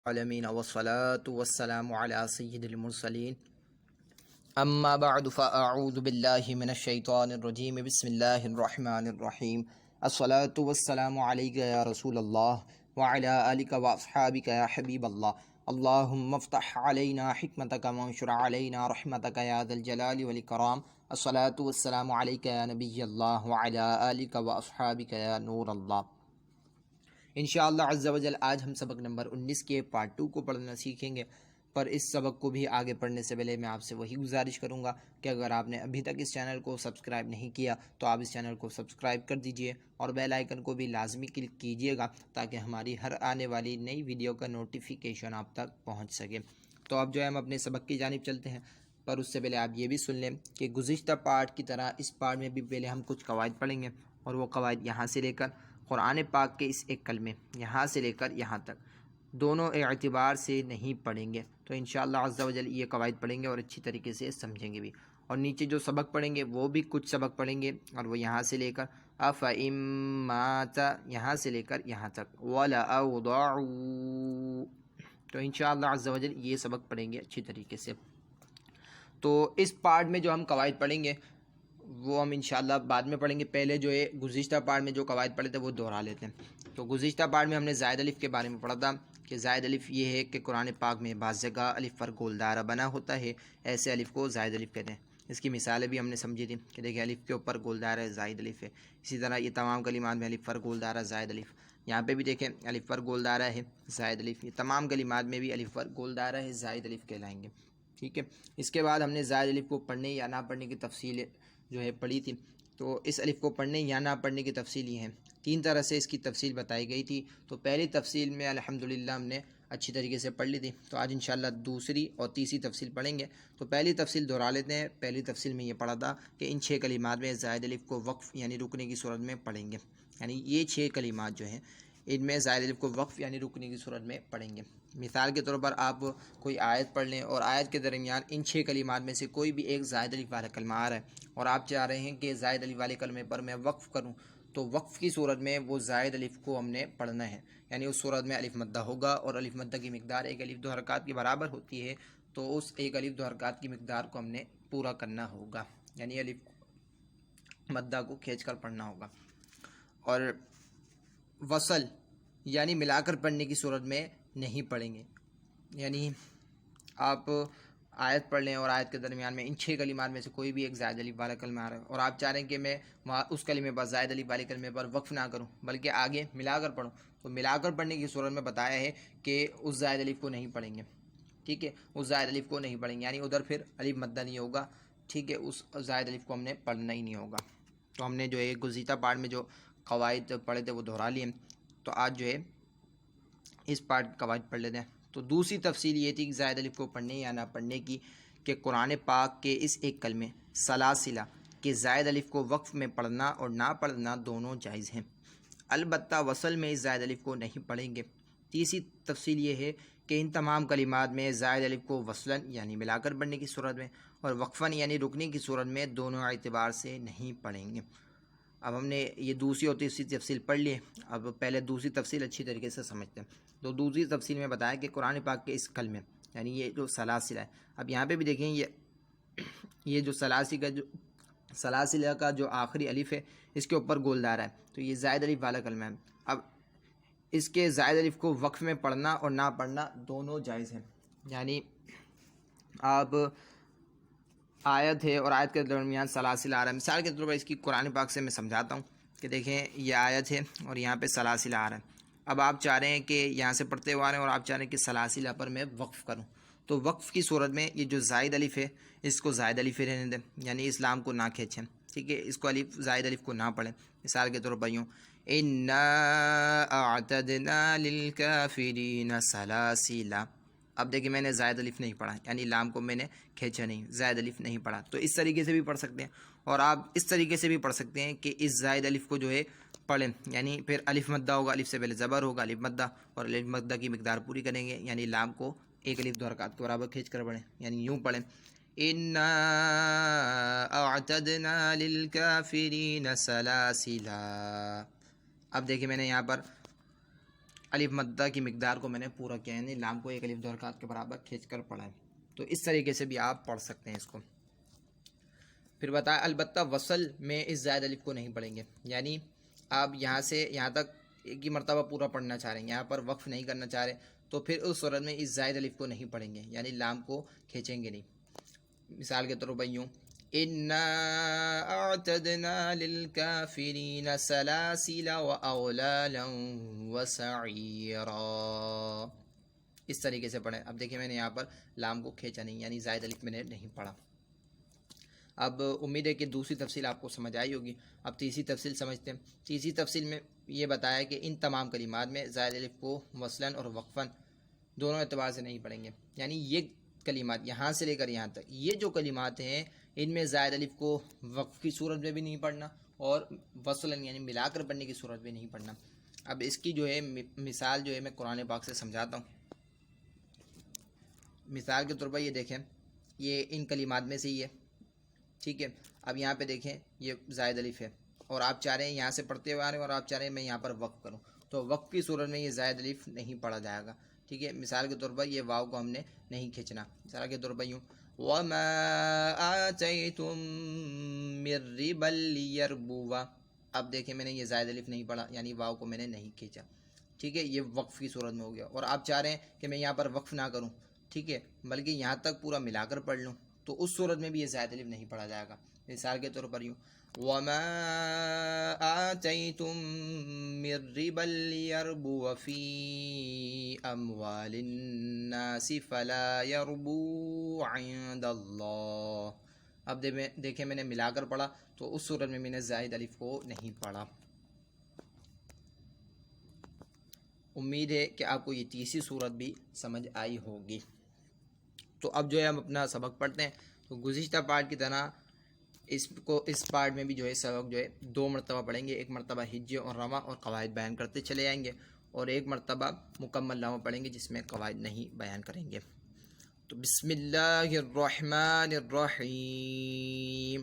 العالمین والصلاة والسلام علی سید المرسلین اما بعد فاعوذ باللہ من الشیطان الرجیم بسم اللہ الرحمن الرحیم الصلاة والسلام علیک یا رسول اللہ وعلی آلک واصحابک یا حبیب اللہ اللہم افتح علینا حکمتک وانشر علینا رحمتک یا ذا الجلال والاکرام الصلاة والسلام علیک یا نبی اللہ وعلی آلک واصحابک یا نور اللہ۔ انشاءاللہ عز و جل آج ہم سبق نمبر 19 کے پارٹ 2 کو پڑھنا سیکھیں گے، پر اس سبق کو بھی آگے پڑھنے سے پہلے میں آپ سے وہی گزارش کروں گا کہ اگر آپ نے ابھی تک اس چینل کو سبسکرائب نہیں کیا تو آپ اس چینل کو سبسکرائب کر دیجئے اور بیل آئیکن کو بھی لازمی کلک کیجئے گا تاکہ ہماری ہر آنے والی نئی ویڈیو کا نوٹیفیکیشن آپ تک پہنچ سکے۔ تو اب جو ہے ہم اپنے سبق کی جانب چلتے ہیں، پر اس سے پہلے آپ یہ بھی سن لیں کہ گزشتہ پارٹ کی طرح اس پارٹ میں بھی پہلے ہم کچھ قواعد پڑھیں گے، اور وہ قواعد یہاں سے لے کر قرآن پاک کے اس ایک کلمے یہاں سے لے کر یہاں تک دونوں اعتبار سے نہیں پڑھیں گے۔ تو انشاءاللہ عز و جل یہ قواعد پڑھیں گے اور اچھی طریقے سے سمجھیں گے بھی، اور نیچے جو سبق پڑھیں گے وہ بھی کچھ سبق پڑھیں گے، اور وہ یہاں سے لے کر افئن مات یہاں سے لے کر یہاں تک ولاوضعوا، تو انشاءاللہ عز و جل یہ سبق پڑھیں گے اچھی طریقے سے۔ تو اس پارٹ میں جو ہم قواعد پڑھیں گے وہ ہم انشاءاللہ بعد میں پڑھیں گے، پہلے جو ہے گزشتہ پارٹ میں جو قواعد پڑھے تھے وہ دہرا لیتے ہیں۔ تو گزشتہ پارٹ میں ہم نے زائد الف کے بارے میں پڑھا تھا کہ زائد الف یہ ہے کہ قرآن پاک میں بعض جگہ الف پر گول دائرہ بنا ہوتا ہے، ایسے الف کو زائد الف کہتے ہیں۔ اس کی مثالیں بھی ہم نے سمجھی تھی کہ دیکھیں الف کے اوپر گول دائرہ زائد الف ہے، اسی طرح یہ تمام کلمات میں الف پر گول دائرہ زائد الف، یہاں پہ بھی دیکھیں الف پر گول دائرہ ہے زائد الف، یہ تمام کلمات میں بھی الف پر گول دائرہ ہے زائد الف کہلائیں گے، ٹھیک ہے۔ اس کے بعد ہم نے زائد الف کو پڑھنے یا نہ پڑھنے کی تفصیل جو ہے پڑھی تھی۔ تو اس الف کو پڑھنے یا نہ پڑھنے کی تفصیل یہ ہے، تین طرح سے اس کی تفصیل بتائی گئی تھی۔ تو پہلی تفصیل میں الحمدللہ ہم نے اچھی طریقے سے پڑھ لی تھی، تو آج انشاءاللہ دوسری اور تیسری تفصیل پڑھیں گے۔ تو پہلی تفصیل دہرا لیتے ہیں۔ پہلی تفصیل میں یہ پڑھا تھا کہ ان 6 کلمات میں زائد الف کو وقف یعنی رکنے کی صورت میں پڑھیں گے، یعنی یہ 6 کلمات جو ہیں ان میں زائد الف کو وقف یعنی رکنے کی صورت میں پڑھیں گے۔ مثال کے طور پر آپ کوئی آیت پڑھ لیں اور آیت کے درمیان ان 6 کلمات میں سے کوئی بھی ایک زائد الف والا کلمہ آ رہا ہے اور آپ چاہ رہے ہیں کہ زائد الف والے کلمے پر میں وقف کروں، تو وقف کی صورت میں وہ زائد الف کو ہم نے پڑھنا ہے، یعنی اس صورت میں الف مدہ ہوگا، اور الف مدہ کی مقدار ایک الف 2 حرکات کے برابر ہوتی ہے، تو اس ایک الف 2 حرکات کی مقدار کو ہم نے پورا کرنا ہوگا، یعنی الف مدہ کو کھینچ کر پڑھنا ہوگا۔ اور وصل یعنی ملا کر پڑھنے کی صورت میں نہیں پڑھیں گے، یعنی آپ آیت پڑھ لیں اور آیت کے درمیان میں ان 6 کلمات میں سے کوئی بھی ایک زائد الف والا کلمہ آ رہا ہے اور آپ چاہ رہے ہیں کہ میں وہاں اس کلمے پر زائد الف والے کلمے پر وقف نہ کروں بلکہ آگے ملا کر پڑھوں، تو ملا کر پڑھنے کی صورت میں بتایا ہے کہ اس زائد الف کو نہیں پڑھیں گے، ٹھیک ہے، اس زائد الف کو نہیں پڑھیں گے، یعنی ادھر پھر الف مدہ نہیں ہوگا، ٹھیک ہے، اس زائد الف کو ہم نے پڑھنا ہی نہیں ہوگا۔ تو ہم نے جو ہے گزشتہ پارٹ میں جو قواعد پڑھے تھے وہ دہرا لیے، تو آج جو ہے اس پارٹ قواعد پڑھ لیتے ہیں۔ تو دوسری تفصیل یہ تھی کہ زائد الف کو پڑھنے یا نہ پڑھنے کی، کہ قرآن پاک کے اس ایک کلمے سلاسلہ کہ زائد الف کو وقف میں پڑھنا اور نہ پڑھنا دونوں جائز ہیں، البتہ وصل میں اس زائد الف کو نہیں پڑھیں گے۔ تیسری تفصیل یہ ہے کہ ان تمام کلمات میں زائد الف کو وصلاً یعنی ملا کر پڑھنے کی صورت میں اور وقفاً یعنی رکنے کی صورت میں دونوں اعتبار سے نہیں پڑھیں گے۔ اب ہم نے یہ دوسری اور تیسری تفصیل پڑھ لی، اب پہلے دوسری تفصیل اچھی طریقے سے سمجھتے ہیں۔ تو دوسری تفصیل میں بتایا کہ قرآن پاک کے اس کلمے یعنی یہ جو سلاسلہ ہے، اب یہاں پہ بھی دیکھیں یہ جو سلاسلہ کا جو آخری الف ہے اس کے اوپر گول دائرہ ہے، تو یہ زائد الف والا کلمہ ہے۔ اب اس کے زائد الف کو وقف میں پڑھنا اور نہ پڑھنا دونوں جائز ہیں، یعنی آپ آیت ہے اور آیت کے درمیان سلاسل آ رہا ہے، مثال کے طور پر اس کی قرآن پاک سے میں سمجھاتا ہوں کہ دیکھیں یہ آیت ہے اور یہاں پہ سلاسل آ رہا ہے، اب آپ چاہ رہے ہیں کہ یہاں سے پڑھتے ہوئے آ رہے ہیں اور آپ چاہ رہے ہیں کہ سلاسلہ پر میں وقف کروں، تو وقف کی صورت میں یہ جو زائد الف ہے اس کو زائد الف ہی رہنے دیں، یعنی اسلام کو نہ کھینچیں، ٹھیک ہے، اس کو الف زائد الف کو نہ پڑھیں۔ مثال کے طور پر یوں انا اعتدنا للکافرین سلاسلا، اب دیکھیں میں نے زائد الف نہیں پڑھا، یعنی لام کو میں نے کھینچا نہیں، زائد الف نہیں پڑھا، تو اس طریقے سے بھی پڑھ سکتے ہیں، اور آپ اس طریقے سے بھی پڑھ سکتے ہیں کہ اس زائد الف کو جو ہے پڑھیں، یعنی پھر الف مدہ ہوگا، الف سے پہلے زبر ہوگا الف مدہ، اور الف مدہ کی مقدار پوری کریں گے، یعنی لام کو ایک الف 2 حرکات کے برابر کھینچ کر پڑھیں، یعنی یوں پڑھیں انا اعتدنا للکافرین سلاسلا۔ اب دیکھیں میں نے یہاں پر الف مدہ کی مقدار کو میں نے پورا کیا، یعنی لام کو ایک الف دو حرکات کے برابر کھینچ کر پڑھا ہے۔ تو اس طریقے سے بھی آپ پڑھ سکتے ہیں اس کو۔ پھر بتایا البتہ وصل میں اس زائد الف کو نہیں پڑھیں گے، یعنی آپ یہاں سے یہاں تک ایک ہی مرتبہ پورا پڑھنا چاہ رہے ہیں، یہاں پر وقف نہیں کرنا چاہ رہے، تو پھر اس صورت میں اس زائد الف کو نہیں پڑھیں گے، یعنی لام کو کھینچیں گے نہیں۔ مثال کے طور پر یوں اِنَّا أَعْتَدْنَا لِلْكَافِرِينَ سَلَاسِلَ وَأَغْلَالًا وَسَعِيرًا، اس طریقے سے پڑھیں۔ اب دیکھیں میں نے یہاں پر لام کو کھینچا نہیں، یعنی زائد الف میں نے نہیں پڑھا۔ اب امید ہے کہ دوسری تفصیل آپ کو سمجھ آئی ہوگی۔ اب تیسری تفصیل سمجھتے ہیں۔ تیسری تفصیل میں یہ بتایا کہ ان تمام کلمات میں زائد الف کو وصلاً اور وقفاً دونوں اعتبار سے نہیں پڑھیں گے، یعنی یہ کلمات یہاں سے لے کر یہاں تک یہ جو کلمات ہیں ان میں زائد الف کو وقف کی صورت میں بھی نہیں پڑھنا اور وصلاً یعنی ملا کر پڑھنے کی صورت میں نہیں پڑھنا۔ اب اس کی جو ہے مثال جو ہے میں قرآن پاک سے سمجھاتا ہوں۔ مثال کے طور پر یہ دیکھیں، یہ ان کلمات میں سے ہی ہے، ٹھیک ہے۔ اب یہاں پہ دیکھیں یہ زائد الف ہے اور آپ چاہ رہے ہیں یہاں سے پڑھتے ہوئے آ رہے ہیں اور آپ چاہ رہے ہیں میں یہاں پر وقف کروں، تو وقف کی صورت میں یہ زائد الف نہیں پڑھا جائے گا، ٹھیک ہے۔ مثال کے طور پر یہ واو کو ہم نے نہیں کھینچنا۔ مثال کے طور پر یوں وَمَا آتَيْتُم مِّن رِّبًا لِّيَرْبُوَ، اب دیکھیں میں نے یہ زائد الف نہیں پڑھا، یعنی واو کو میں نے نہیں کھینچا، ٹھیک ہے۔ یہ وقف کی صورت میں ہو گیا، اور آپ چاہ رہے ہیں کہ میں یہاں پر وقف نہ کروں، ٹھیک ہے، بلکہ یہاں تک پورا ملا کر پڑھ لوں، تو اس صورت میں بھی یہ زائد الف نہیں پڑھا جائے گا۔ مثال کے طور پر یوں وَمَا آتَيْتُم مِّن رِّبًا لِّيَرْبُوَ فِي أَمْوَالِ النَّاسِ فَلَا يَرْبُو عِندَ اللَّهِ، اب دیکھیں میں نے ملا کر پڑھا، تو اس صورت میں میں نے زائد الف کو نہیں پڑھا۔ امید ہے کہ آپ کو یہ تیسری صورت بھی سمجھ آئی ہوگی۔ تو اب جو ہے ہم اپنا سبق پڑھتے ہیں۔ تو گزشتہ پارٹ کی طرح اس پارٹ میں بھی جو ہے سبق جو ہے 2 مرتبہ پڑھیں گے، ایک مرتبہ ہجے اور رواں اور قواعد بیان کرتے چلے جائیں گے، اور ایک مرتبہ مکمل لامہ پڑھیں گے جس میں قواعد نہیں بیان کریں گے۔ تو بسم اللہ الرحمن الرحیم،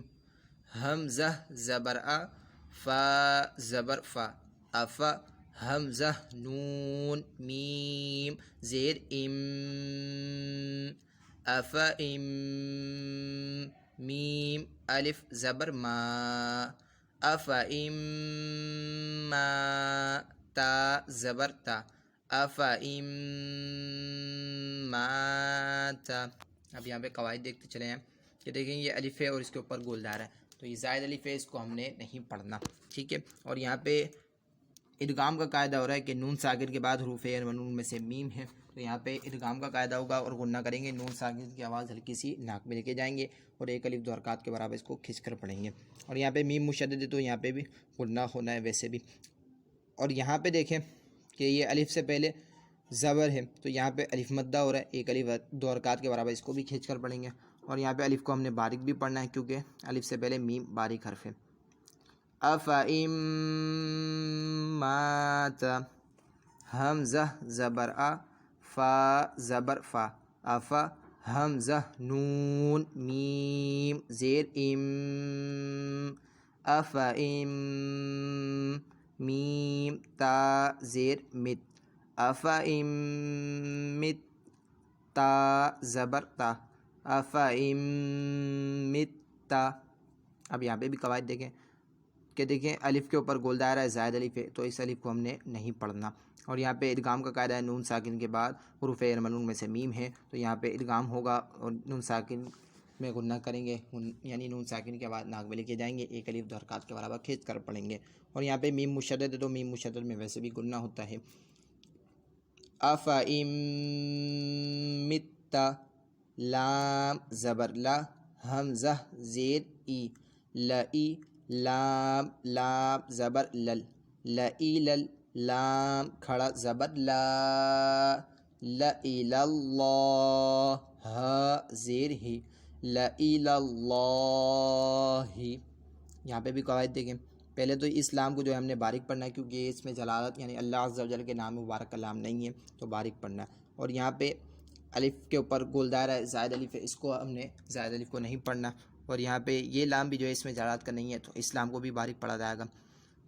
حمزہ زبر ا، فا زبر فا، افا، حمزہ نون میم زیر ام، افا ام، میم الف زبر ما، افا ام ما، تا زبر تا، افا ام ما تا۔ اب یہاں پہ قواعد دیکھتے چلے ہیں کہ دیکھیں یہ الف ہے اور اس کے اوپر گول دائرہ ہے، تو یہ زائد الف ہے، اس کو ہم نے نہیں پڑھنا، ٹھیک ہے۔ اور یہاں پہ ادغام کا قاعدہ ہو رہا ہے کہ نون ساکن کے بعد حروف نون میں سے میم ہے، تو یہاں پہ ادغام کا قاعدہ ہوگا اور غنہ کریں گے، نون ساکن کی آواز ہلکی سی ناک میں لے کے جائیں گے اور ایک الف دو حرکات کے برابر اس کو کھنچ کر پڑھیں گے۔ اور یہاں پہ میم مشدد ہے تو یہاں پہ بھی غنہ ہونا ہے ویسے بھی۔ اور یہاں پہ دیکھیں کہ یہ الف سے پہلے زبر ہے، تو یہاں پہ الف مدہ ہو رہا ہے، ایک الف دو حرکات کے برابر اس کو بھی کھینچ کر پڑھیں گے۔ اور یہاں پہ الف کو ہم نے باریک بھی پڑھنا ہے کیونکہ الف سے پہلے میم باریک حرف ہے۔ افَإِن مَّاتَ، حمزہ زبر ا، فا زبر فا، افا، حمزہ نون میم زیر ام، افَإِن میم تا زیر مت، افَإِن مت، تا زبر تا، افَإِن مت۔ اب یہاں پہ بھی قواعد دیکھیں کہ دیکھیں الف کے اوپر گول دائرہ ہے، زائد الف ہے، تو اس الف کو ہم نے نہیں پڑھنا۔ اور یہاں پہ ادغام کا قاعدہ ہے، نون ساکن کے بعد حروف منون میں سے میم ہے، تو یہاں پہ ادغام ہوگا اور نون ساکن میں غنہ کریں گے، یعنی نون ساکن کے بعد ناک میں لے کے جائیں گے، ایک الف دو حرکات کے برابر کھینچ کر پڑھیں گے۔ اور یہاں پہ میم مشدد ہے تو میم مشدد میں ویسے بھی غنہ ہوتا ہے۔ افَإِن مِّتَّ، لام زبر لا، حمزہ زیر ای، لئی، لام لام زبر لل، لئی لل، لام کھڑا زبر لا، لَإِلَى اللَّهِ، ہا زیر ہی، لَإِلَى اللَّهِ۔ یہاں پہ بھی قواعد دیکھیں، پہلے تو اس لام کو جو ہے ہم نے باریک پڑھنا ہے کیونکہ اس میں جلالت یعنی اللہ عز و جل کے نام مبارک کا لام نہیں ہے، تو باریک پڑھنا ہے۔ اور یہاں پہ الف کے اوپر گول دائرہ ہے، زائد الف ہے، اس کو ہم نے زائد الف کو نہیں پڑھنا۔ اور یہاں پہ یہ لام بھی جو ہے اس میں جلالت کا نہیں ہے، تو اس لام کو بھی باریک پڑھا جائے گا۔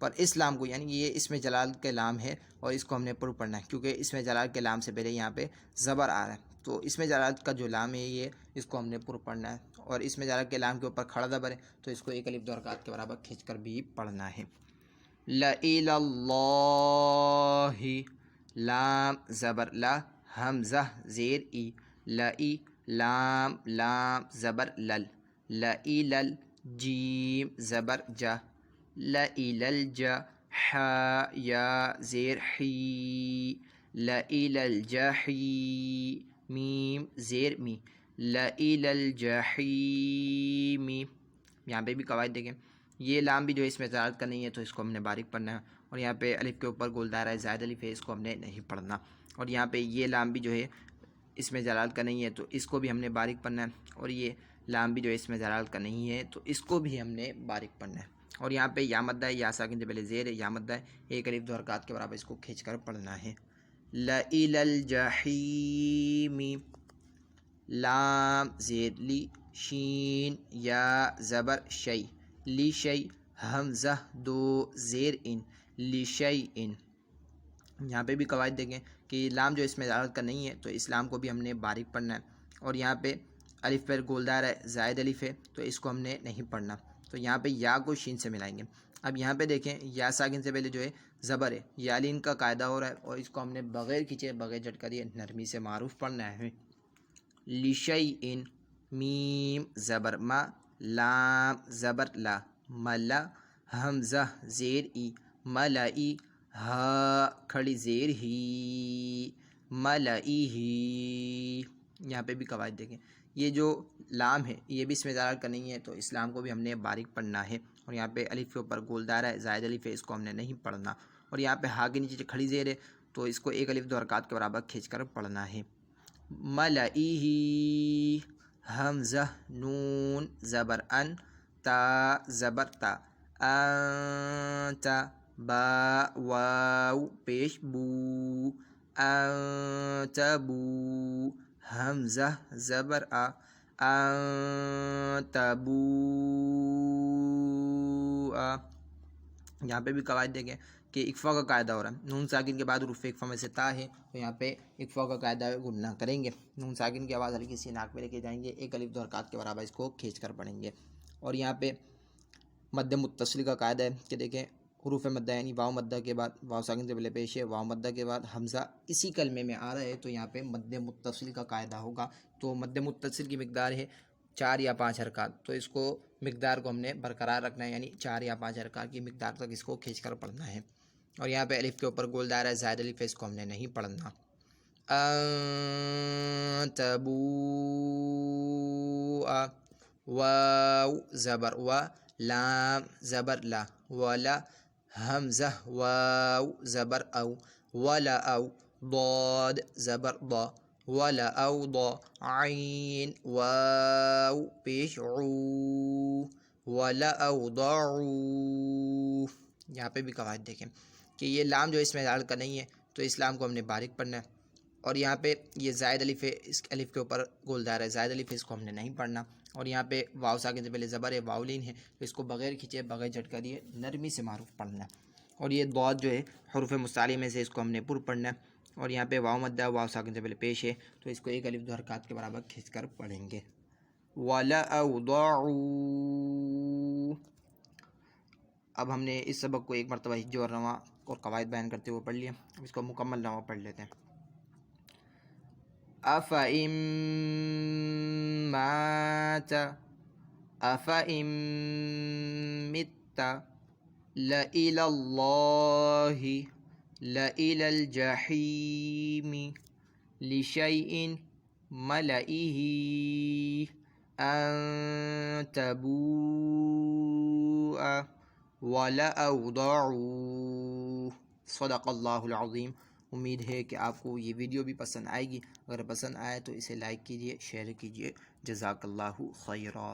پر اس لام کو یعنی یہ اسم جلال کے لام ہے اور اس کو ہم نے پر پڑھنا ہے کیونکہ اسم جلال کے لام سے پہلے یہاں پہ زبر آ رہا ہے، تو اسم جلال کا جو لام ہے یہ اس کو ہم نے پر پڑھنا ہے، اور اسم جلال کے لام کے اوپر کھڑا زبر ہے تو اس کو ایک الف دو حرکات کے برابر کھینچ کر بھی پڑھنا ہے۔ لَإِلَى اللَّهِ لام زبر لا، حمزہ زیر ای، لئی لام لام زبر لل، لَإِلَى الجیم زبر جا، لَإِلَى الجا حا یا زیر حی، لَإِلَى الجحی میم زیر می، لَإِلَى الجحیم۔ یہاں پہ بھی قواعد دیکھیں، یہ لام بھی جو ہے اس میں زیادت کا نہیں ہے تو اس کو ہم نے باریک پڑھنا ہے، اور یہاں پہ الف کے اوپر گول دائرہ زائد الف ہے، اس کو ہم نے نہیں پڑھنا، اور یہاں پہ یہ لام بھی جو ہے اس میں جلال کا نہیں ہے تو اس کو بھی ہم نے باریک پڑھنا ہے، اور یہ لام بھی جو ہے اس میں جلال کا نہیں ہے تو اس کو بھی ہم نے باریک پڑھنا ہے، اور یہاں پہ یا مدہ ہے، یا ساکن سے پہلے زیر ہے، یا مدہ ہے، ایک الف دو حرکات کے برابر اس کو کھینچ کر پڑھنا ہے۔ لَإِلَى الْجَحِيمِ لام زیر لی، شین یا زبر شی، لی شی حمزہ دو زیر ان، لی شی ان۔ یہاں پہ بھی قواعد دیکھیں کہ لام جو اس میں زیادت کا نہیں ہے تو اس لام کو بھی ہم نے باریک پڑھنا ہے، اور یہاں پہ الف پر گولدار ہے زائد الف ہے تو اس کو ہم نے نہیں پڑھنا، تو یہاں پہ یا کو شین سے ملائیں گے۔ اب یہاں پہ دیکھیں یا ساکن سے پہلے جو ہے زبر ہے، یا لین کا قاعدہ ہو رہا ہے اور اس کو ہم نے بغیر کھینچے بغیر جھٹکا دیے نرمی سے معروف پڑھنا ہے۔ لِشَيْءٍ میم زبر ما، لام زبر لا، ملا حمزہ زیر ای، ملائی ہا کھڑی زیر ہی، ملائی ہی۔ یہاں پہ بھی قواعد دیکھیں، یہ جو لام ہے یہ بھی اس میں زیادہ کا نہیں ہے تو اس لام کو بھی ہم نے باریک پڑھنا ہے، اور یہاں پہ الف کے اوپر گولدار ہے زائد الف ہے، اس کو ہم نے نہیں پڑھنا، اور یہاں پہ ہا کے نیچے کھڑی زیر ہے تو اس کو ایک الف دو حرکات کے برابر کھینچ کر پڑھنا ہے۔ ملئہ حمزہ نون زبر ان، تا زبر تا، انت با واو پیش بو، انت بو حمزہ زبر آ، انت بو آ۔ یہاں پہ بھی قواعد دیکھیں کہ اکفا کا قاعدہ ہو رہا ہے، نون ساکن کے بعد حروف اکفا میں سے تا ہے تو یہاں پہ اکفا کا قاعدہ گننا کریں گے، نون ساکن کی آواز ہلکی سی ناک میں لے کے جائیں گے، ایک الف دو حرکات کے برابر اس کو کھینچ کر پڑھیں گے، اور یہاں پہ مد متصل کا قاعدہ ہے کہ دیکھیں حروف مدہ یعنی واو مدہ کے بعد واو ساکن سے پہلے پیش ہے، واو مدہ کے بعد حمزہ اسی کلمے میں آ رہا ہے تو یہاں پہ مد متصل کا قاعدہ ہوگا، تو مد متصل کی مقدار ہے 4 یا 5 حرکات، تو اس کو مقدار کو ہم نے برقرار رکھنا ہے، یعنی 4 یا 5 حرکات کی مقدار تک اس کو کھینچ کر پڑھنا ہے، اور یہاں پہ الف کے اوپر گول دائرہ زائد الف ہے، اس کو ہم نے نہیں پڑھنا۔ تبو واو زبر و، لام زبر لا، ولا حمزہ واو زبر او، ولا او ضاد زبر ضا، ولا او ضا عین واو پیش عو، ولا او ضعو۔ یہاں پہ بھی قواعد دیکھیں کہ یہ لام جو اس میں زائد کا نہیں ہے تو اس لام کو ہم نے باریک پڑھنا ہے، اور یہاں پہ یہ زائد الف ہے، اس الف کے اوپر گولدار ہے زائد الف ہے، اس کو ہم نے نہیں پڑھنا، اور یہاں پہ واو ساکن سے پہلے زبر ہے واو لین ہے تو اس کو بغیر کھینچے بغیر جھٹکا دیے نرمی سے معروف پڑھنا ہے، اور یہ ضاد جو ہے حروف مستعلی میں سے اس کو ہم نے پر پڑھنا ہے، اور یہاں پہ واو مدہ واو ساکن سے پہلے پیش ہے تو اس کو ایک الف دو حرکات کے برابر کھینچ کر پڑھیں گے۔ وَلَأَوْضَعُوا۔ اب ہم نے اس سبق کو ایک مرتبہ ہجہ اور رواں اور قواعد بیان کرتے ہوئے پڑھ لیا، اب اس کو مکمل رواں پڑھ لیتے ہیں۔ أَفَإِن مَّاتَ أَفَإِن مِّتَّ لَإِلَى اللَّهِ لَإِلَى الْجَحِيمِ لِشَيْءٍ مَلَئِهِ أَن تَبُوءَ وَلَأَوْضَعُوا۔ صدق اللہ العظیم۔ امید ہے کہ آپ کو یہ ویڈیو بھی پسند آئے گی، اگر پسند آئے تو اسے لائک کیجئے، شیئر کیجئے۔ جزاک اللہ خیرا۔